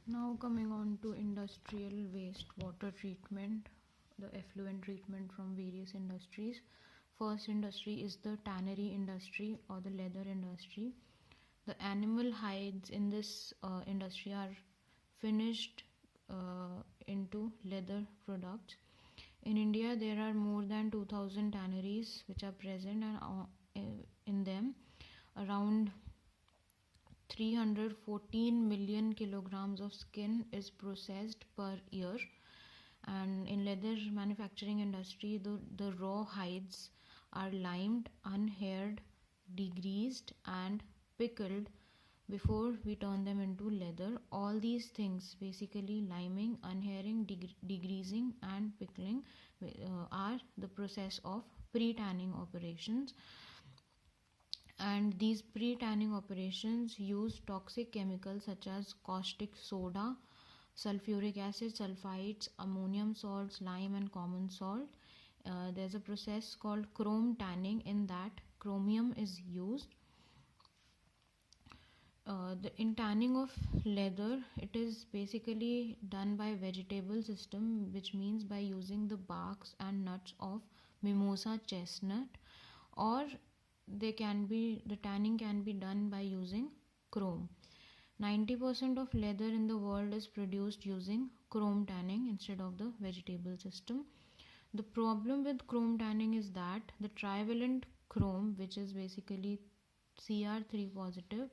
Now coming on to industrial wastewater treatment, the effluent treatment from various industries. First industry is the tannery industry or the leather industry. The animal hides in this industry are finished into leather products. In India, there are more than 2000 tanneries which are present, and in them, around 314 million kilograms of skin is processed per year. And in leather manufacturing industry, the raw hides are limed, unhaired, degreased and pickled before we turn them into leather. All these things, basically liming, unhairing, degreasing and pickling, are the process of pre-tanning operations. And these pre-tanning operations use toxic chemicals such as caustic soda, sulfuric acid, sulfites, ammonium salts, lime and common salt. There's a process called chrome tanning. In that, chromium is used. In tanning of leather, it is basically done by vegetable system, which means by using the barks and nuts of mimosa chestnut, or the tanning can be done by using chrome. 90% of leather in the world is produced using chrome tanning instead of the vegetable system. The problem with chrome tanning is that the trivalent chrome, which is basically Cr3 positive,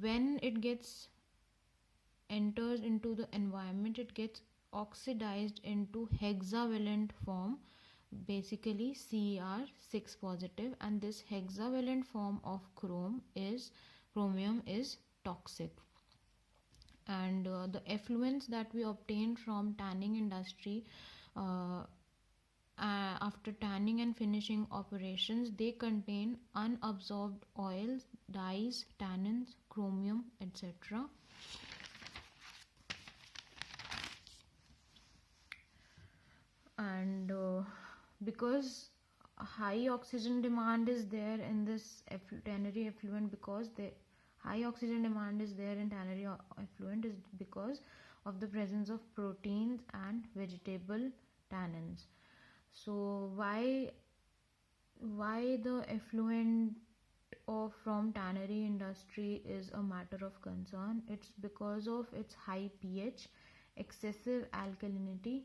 when it enters into the environment, it gets oxidized into hexavalent form, basically Cr6 positive, and this hexavalent form of chromium is toxic. And the effluents that we obtain from tanning industry, after tanning and finishing operations, they contain unabsorbed oils, dyes, tannins, chromium, etc. And because high oxygen demand is there in this tannery effluent, because the high oxygen demand is there in tannery effluent is because of the presence of proteins and vegetable tannins. So why the effluent from tannery industry is a matter of concern? It's because of its high pH, excessive alkalinity,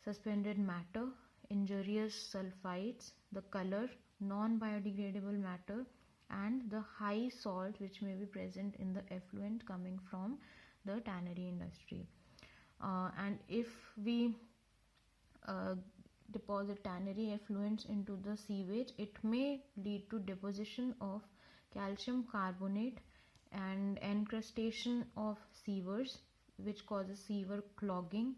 suspended matter, injurious sulfites, the color, non-biodegradable matter, and the high salt which may be present in the effluent coming from the tannery industry. And if we deposit tannery effluents into the sewage, it may lead to deposition of calcium carbonate and encrustation of sewers, which causes sewer clogging,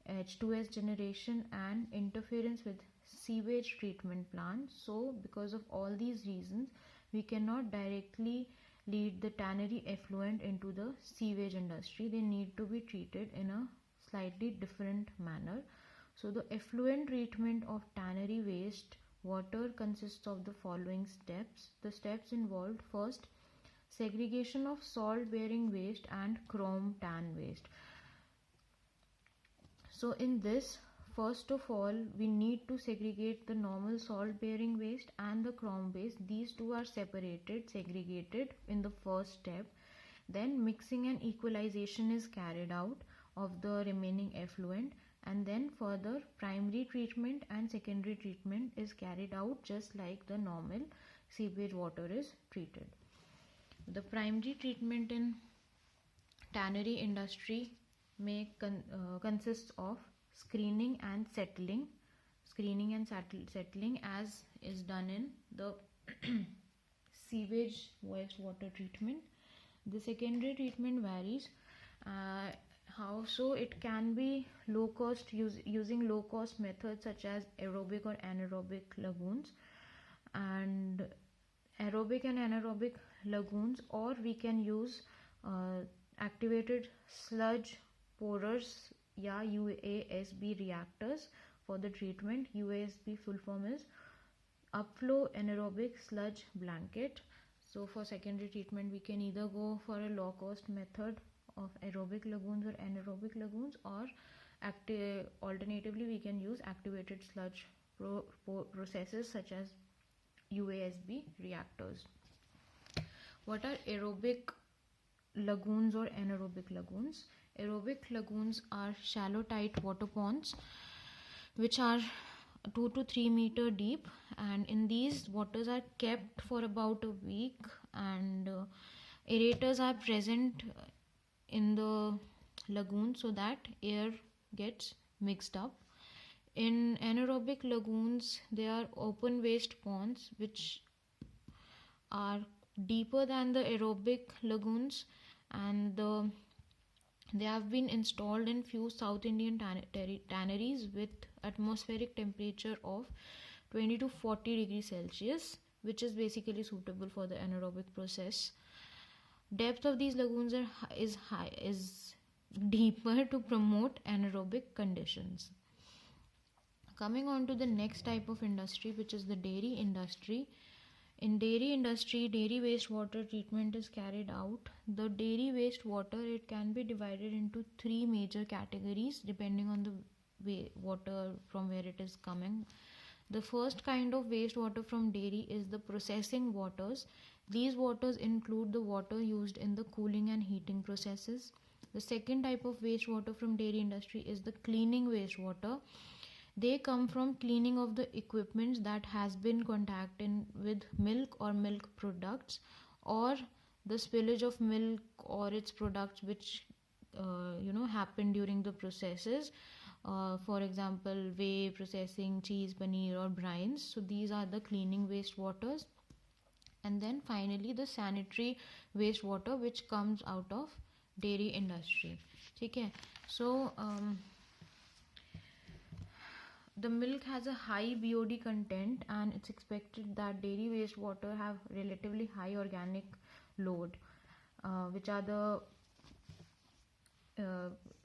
H2S generation and interference with sewage treatment plants. So because of all these reasons, we cannot directly lead the tannery effluent into the sewage industry. They need to be treated in a slightly different manner. So the effluent treatment of tannery waste water consists of the following steps. The steps involved: first, segregation of salt bearing waste and chrome tan waste. So in this, first of all, we need to segregate the normal salt bearing waste and the chrome waste. These two are segregated in the first step. Then mixing and equalization is carried out of the remaining effluent, and then further primary treatment and secondary treatment is carried out just like the normal sewage water is treated. The primary treatment in tannery industry may consists of screening and settling as is done in the sewage wastewater treatment. The secondary treatment varies. How so? It can be low cost, using low cost methods such as aerobic or anaerobic lagoons, and aerobic and anaerobic lagoons, or we can use activated sludge pourers, UASB reactors for the treatment. UASB full form is upflow anaerobic sludge blanket. So for secondary treatment, we can either go for a low cost method of aerobic lagoons or anaerobic lagoons, or alternatively we can use activated sludge processes such as UASB reactors. What are aerobic lagoons or anaerobic lagoons? Aerobic lagoons are shallow tight water ponds which are 2 to 3 meter deep, and in these waters are kept for about a week, and aerators are present in the lagoon so that air gets mixed up. In anaerobic lagoons, they are open waste ponds which are deeper than the aerobic lagoons, and they have been installed in few South Indian tanneries with atmospheric temperature of 20 to 40 degrees Celsius, which is basically suitable for the anaerobic process. Depth of these lagoons is deeper to promote anaerobic conditions. Coming on to the next type of industry, which is the dairy industry. In dairy industry, dairy wastewater treatment is carried out. The dairy wastewater, it can be divided into 3 major categories depending on the water from where it is coming. The first kind of wastewater from dairy is the processing waters. These waters include the water used in the cooling and heating processes. The second type of wastewater from dairy industry is the cleaning wastewater. They come from cleaning of the equipment that has been contacted with milk or milk products, or the spillage of milk or its products which happen during the processes. For example, whey processing, cheese, paneer or brines. So these are the cleaning wastewaters. And then finally the sanitary wastewater which comes out of dairy industry. Okay, so the milk has a high BOD content, and it's expected that dairy wastewater have relatively high organic load, which are the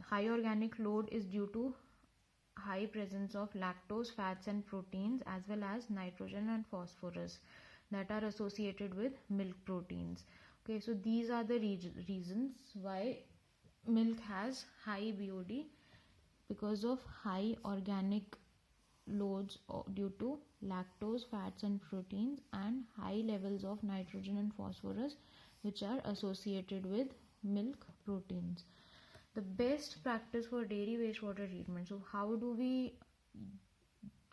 high organic load is due to high presence of lactose, fats and proteins, as well as nitrogen and phosphorus that are associated with milk proteins. Okay, so these are the reasons why milk has high BOD, because of high organic loads due to lactose, fats and proteins, and high levels of nitrogen and phosphorus which are associated with milk proteins. The best practice for dairy wastewater treatment. So how do we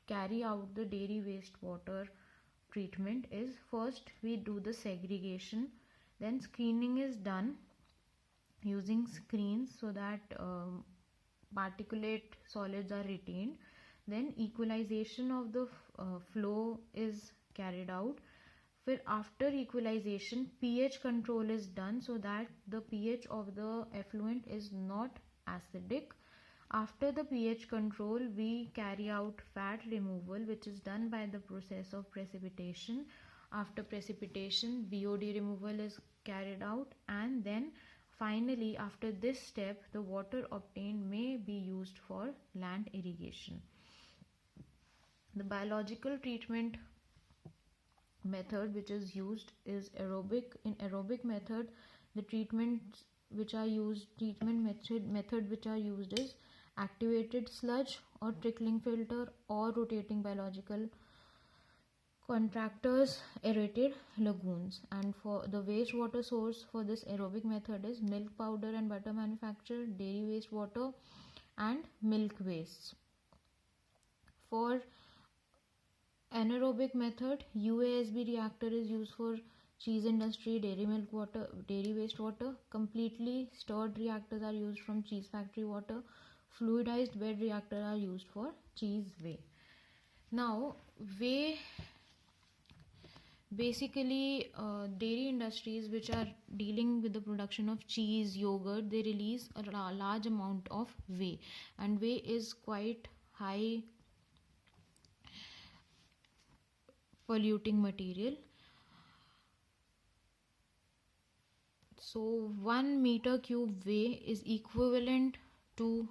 carry out the dairy wastewater treatment is, first we do the segregation, then screening is done using screens so that particulate solids are retained. Then equalization of the flow is carried out. After equalization, pH control is done so that the pH of the effluent is not acidic. After the pH control, we carry out fat removal, which is done by the process of precipitation. After precipitation, BOD removal is carried out, and then finally after this step, the water obtained may be used for land irrigation. The biological treatment method which is used is aerobic. In aerobic method, the treatment method which are used is activated sludge or trickling filter or rotating biological contractors, aerated lagoons. And for the wastewater source for this aerobic method is milk powder and butter manufacture, dairy wastewater and milk wastes. For anaerobic method, UASB reactor is used for cheese industry, dairy milk water, dairy wastewater. Completely stirred reactors are used from cheese factory water. Fluidized bed reactors are used for cheese whey. Now, whey, basically dairy industries which are dealing with the production of cheese, yogurt, they release a large amount of whey, and whey is quite high polluting material. So 1 meter cube whey is equivalent to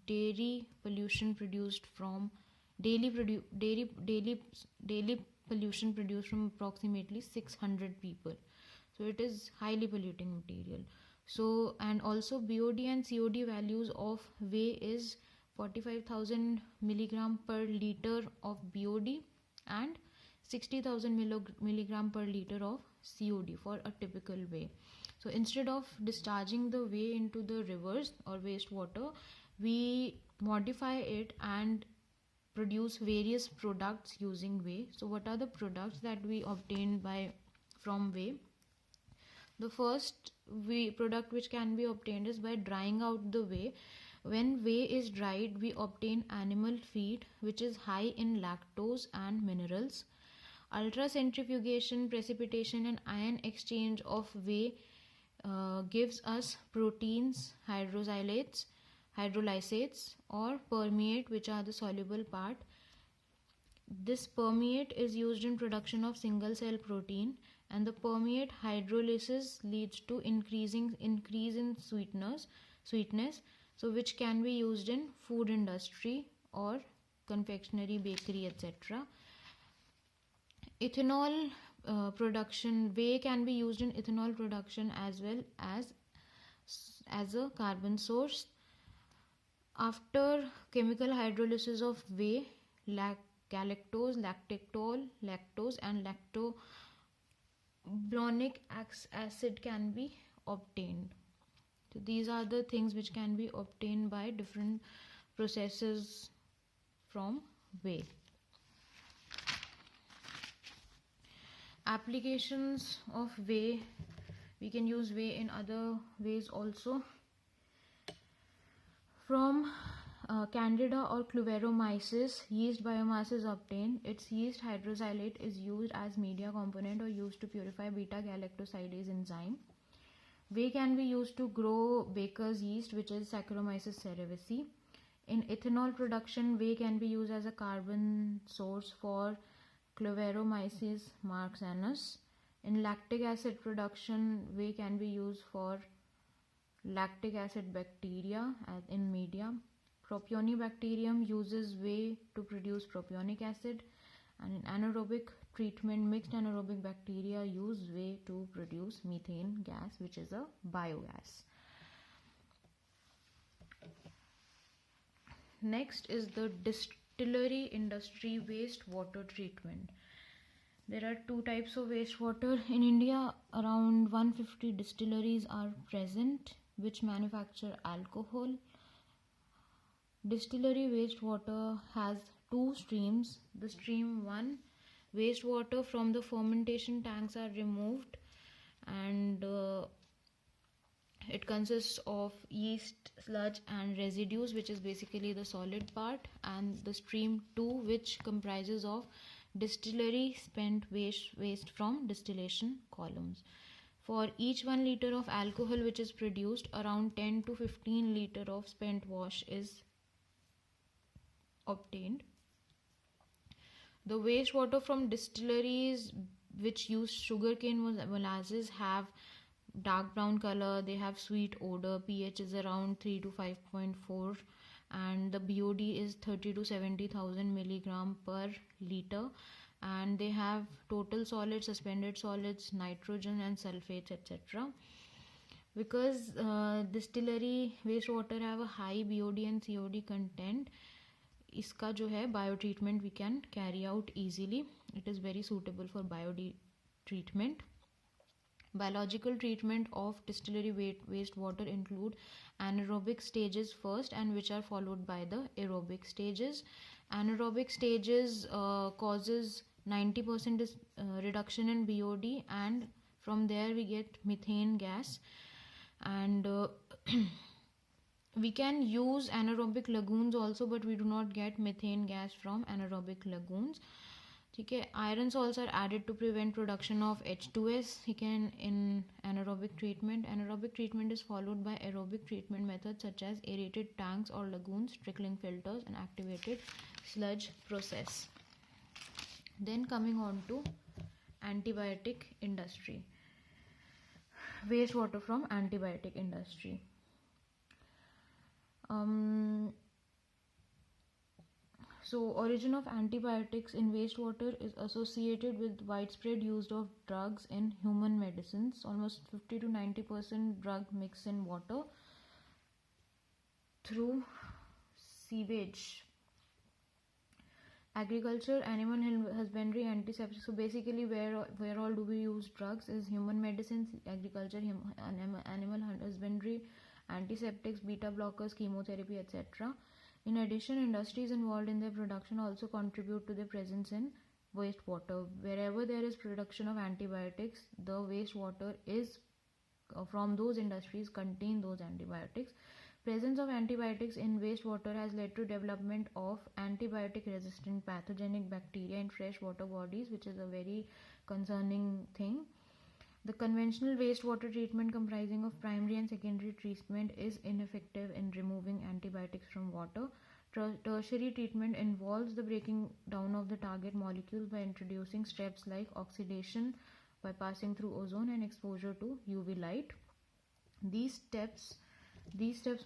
dairy pollution produced from daily pollution produced from approximately 600 people. So it is highly polluting material. So, and also BOD and COD values of whey is 45,000 milligram per liter of BOD and 60,000 milligram per liter of COD for a typical whey. So instead of discharging the whey into the rivers or wastewater, we modify it and produce various products using whey. So what are the products that we obtain from whey? The first product which can be obtained is by drying out the whey. When whey is dried, we obtain animal feed which is high in lactose and minerals. Ultracentrifugation, precipitation and ion exchange of whey gives us proteins, hydrolysates or permeate, which are the soluble part. This permeate is used in production of single cell protein, and the permeate hydrolysis leads to increase in sweetness, so which can be used in food industry or confectionery, bakery, etc. Ethanol production, whey can be used in ethanol production as well as a carbon source. After chemical hydrolysis of whey, galactose, lactose and lactoblonic acid can be obtained. So these are the things which can be obtained by different processes from whey. Applications of whey, we can use whey in other ways also. From Candida or Cluveromyces, yeast biomass is obtained. Its yeast hydroxylate is used as media component or used to purify beta-galactosidase enzyme. Whey can be used to grow baker's yeast, which is Saccharomyces cerevisiae. In ethanol production, whey can be used as a carbon source for Cluveromyces marxanus. In lactic acid production, whey can be used for lactic acid bacteria in media. Propionibacterium uses whey to produce propionic acid, and in anaerobic treatment, mixed anaerobic bacteria use whey to produce methane gas, which is a biogas. Next is the distillery industry wastewater treatment. There are two types of wastewater. In India, around 150 distilleries are present which manufacture alcohol. Distillery wastewater has two streams. The stream 1, wastewater from the fermentation tanks are removed, and it consists of yeast, sludge and residues, which is basically the solid part, and the stream 2, which comprises of distillery spent waste from distillation columns. For each 1 liter of alcohol which is produced, around 10 to 15 liter of spent wash is obtained. The wastewater from distilleries which use sugarcane molasses have dark brown color, they have sweet odor, pH is around 3 to 5.4, and the BOD is 30 to 70,000 milligram per liter, and they have total solids, suspended solids, nitrogen and sulfates, etc. Because distillery wastewater have a high BOD and COD content, इसका जो है bio treatment we can carry out easily. It is very suitable for bio treatment. Biological treatment of distillery wastewater include anaerobic stages first, and which are followed by the aerobic stages. Anaerobic stages causes 90% reduction in BOD, and from there we get methane gas, and we can use anaerobic lagoons also, but we do not get methane gas from anaerobic lagoons. Okay. Iron salts are added to prevent production of H2S in anaerobic treatment. Anaerobic treatment is followed by aerobic treatment methods such as aerated tanks or lagoons, trickling filters and activated sludge process. Then coming on to antibiotic industry. Wastewater from antibiotic industry. So origin of antibiotics in wastewater is associated with widespread use of drugs in human medicines. Almost 50 to 90% drug mix in water through sewage. Agriculture, animal husbandry, antiseptic. So basically, where all do we use drugs is human medicines, agriculture, animal husbandry, antiseptics, beta blockers, chemotherapy, etc. In addition, industries involved in their production also contribute to their presence in wastewater. Wherever there is production of antibiotics, the wastewater is from those industries contain those antibiotics. Presence of antibiotics in wastewater has led to development of antibiotic resistant pathogenic bacteria in freshwater bodies, which is a very concerning thing. The conventional wastewater treatment comprising of primary and secondary treatment is ineffective in removing antibiotics from water. Tertiary treatment involves the breaking down of the target molecule by introducing steps like oxidation by passing through ozone and exposure to UV light. These steps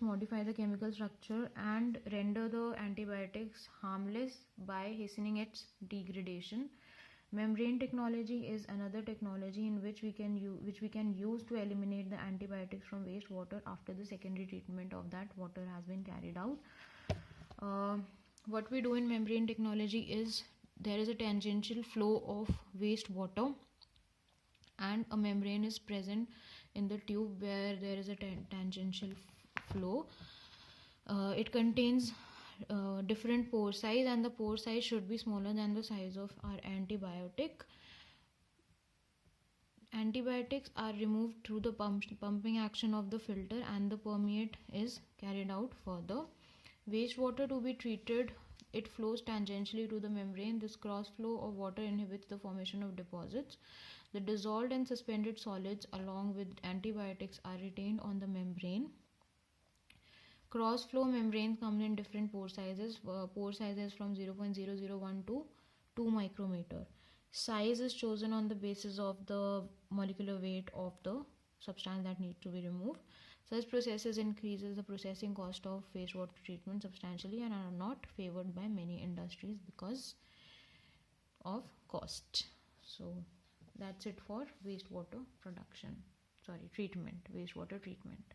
modify the chemical structure and render the antibiotics harmless by hastening its degradation. Membrane technology is another technology in which we can use to eliminate the antibiotics from wastewater after the secondary treatment of that water has been carried out. What we do in membrane technology is there is a tangential flow of wastewater and a membrane is present in the tube where there is a tangential flow. It contains different pore size, and the pore size should be smaller than the size of our antibiotic. Antibiotics are removed through the pumping action of the filter, and the permeate is carried out further. Wastewater to be treated, it flows tangentially to the membrane. This cross flow of water inhibits the formation of deposits. The dissolved and suspended solids along with antibiotics are retained on the membrane. Cross flow membranes come in different pore sizes. Pore sizes from 0.001 to 2 micrometer. Size is chosen on the basis of the molecular weight of the substance that needs to be removed. Such processes increases the processing cost of wastewater treatment substantially and are not favored by many industries because of cost. So that's it for wastewater treatment.